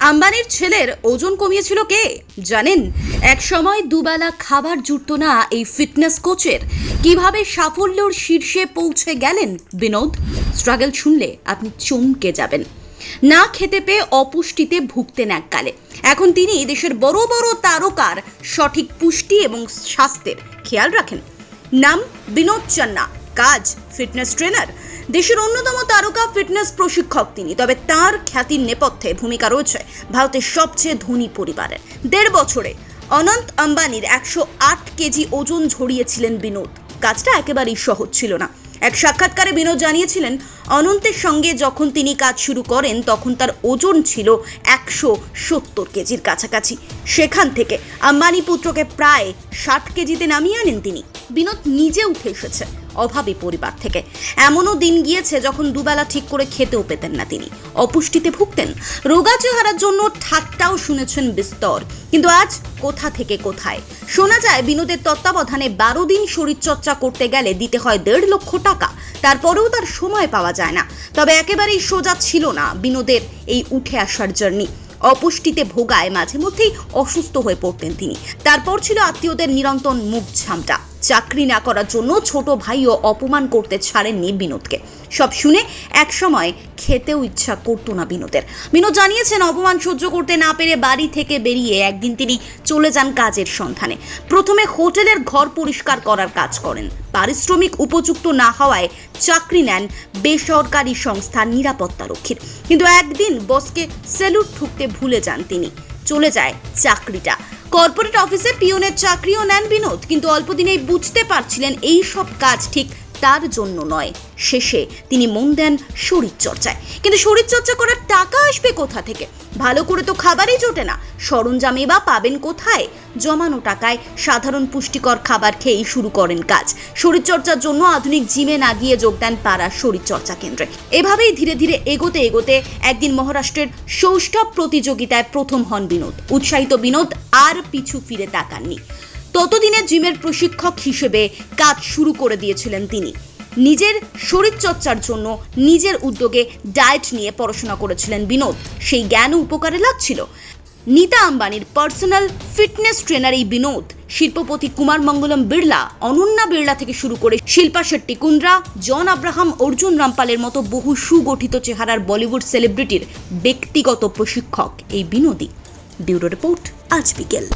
আম্বানির ছেলের ওজন কমিয়েছিল কে জানেন? এক সময় দুবেলা খাবার জুটতো না এই ফিটনেস কোচের। কিভাবে সাফল্যের শীর্ষে পৌঁছে গেলেন বিনোদ? স্ট্রাগল শুনলে আপনি চমকে যাবেন। না খেতে পেয়ে অপুষ্টিতে ভুগতেন এককালে। এখন তিনি দেশের বড় বড় তারকার সঠিক পুষ্টি এবং স্বাস্থ্যের খেয়াল রাখেন। নাম বিনোদ চান্না, কাজ ফিটনেস ট্রেনার। দেশের অন্যতম তারকা ফিটনেস প্রশিক্ষক তিনি। তবে তার খ্যাতির নেপথ্যে ভূমিকা রয়েছে ভারতের সবচেয়ে ধনী পরিবারের। 1.5 বছরে অনন্ত আম্বানির 108 কেজি ওজন ঝরিয়েছিলেন বিনোদ। কাজটা একেবারেই সহজ ছিল না। এক সাক্ষাৎকারে বিনোদ জানিয়েছিলেন, অনন্তের সঙ্গে যখন তিনি কাজ শুরু করেন তখন তার ওজন ছিল 170 কেজির কাছাকাছি। সেখান থেকে আম্বানি পুত্রকে প্রায় 60 কেজিতে নামিয়ে আনেন তিনি। বিনোদ নিজে উঠে এসেছে অভাবী পরিবার থেকে। এমনও দিন গিয়েছে যখন দুবেলা ঠিক করে খেতেও পেতেন না তিনি, অপুষ্টিতে ভুগতেন। রোগা চেহারার জন্য ঠাট্টাও শুনেছেন বিস্তর। কিন্তু আজ কোথা থেকে কোথায় শোনা যায় বিনোদের তত্ত্বাবধানে 12 দিন শরীরচর্চা করতে গেলে দিতে হয় 1.5 লক্ষ টাকা। তারপরেও তার সময় পাওয়া যায় না। তবে একেবারেই সোজা ছিল না বিনোদের এই উঠে আসার জার্নি। অপুষ্টিতে ভোগায় মাঝে মধ্যেই অসুস্থ হয়ে পড়তেন তিনি। তারপর ছিল আত্মীয়দের নিরন্তর মুখ ঝামটা। চাকরি না করার জন্য ছোট ভাইও অপমান করতে ছাড়েননি বিনোদকে। সব শুনে এক সময় খেতেও ইচ্ছা করতো না বিনোদের। বিনোদ জানিয়েছেন, অপমান সহ্য করতে না পেরে বাড়ি থেকে বেরিয়ে একদিন তিনি চলে যান কাজের সন্ধানে। প্রথমে হোটেলের ঘর পরিষ্কার করার কাজ করেন। পারিশ্রমিক উপযুক্ত না হওয়ায় চাকরি নেন বেসরকারি সংস্থার নিরাপত্তারক্ষীর। কিন্তু একদিন বসকে স্যালুট ঠুকতে ভুলে যান তিনি। চলে যায় চাকরিটা। কর্পোরেট অফিসে পিওনের চাকরিও নেন বিনোদ। কিন্তু অল্প দিনেই বুঝতে পারছিলেন এই সব কাজ ঠিক তার জন্য নয়। শেষে তিনি মন দেন শরীরচর্চায়। কিন্তু শরীরচর্চা করার টাকা আসবে কোথা থেকে? ভালো করে তো খাবারই জোটে না। সরঞ্জামে বা পাবেন কোথায়? জমানো টাকায় সাধারণ পুষ্টিকর খাবার খেয়েই শুরু করেন কাজ। শরীরচর্চার জন্য আধুনিক জিমে না গিয়ে যোগ দেন পাড়ার শরীরচর্চা কেন্দ্রে। এভাবেই ধীরে ধীরে এগোতে একদিন মহারাষ্ট্রের সৌষ্ঠব প্রতিযোগিতায় প্রথম হন বিনোদ। উৎসাহিত বিনোদ আর পিছু ফিরে তাকাননি। ততদিনে জিমের প্রশিক্ষক হিসেবে কাজ শুরু করে দিয়েছিলেন তিনি। নিজের শরীরচর্চার জন্য নিজের উদ্যোগে ডায়েট নিয়ে পড়াশোনা করেছিলেন বিনোদ। সেই জ্ঞান উপকারে লাগছিল। নীতা আম্বানির পার্সোনাল ফিটনেস ট্রেনার এই বিনোদ শিল্পপতি কুমার মঙ্গলম বিড়লা, অনন্যা বিড়লা থেকে শুরু করে শিল্পা শেট্টি কুন্দ্রা, জন আব্রাহাম, অর্জুন রামপালের মতো বহু সুগঠিত চেহারার বলিউড সেলিব্রিটির ব্যক্তিগত প্রশিক্ষক এই বিনোদী। ব্যুরো রিপোর্ট, আজ বিকেল।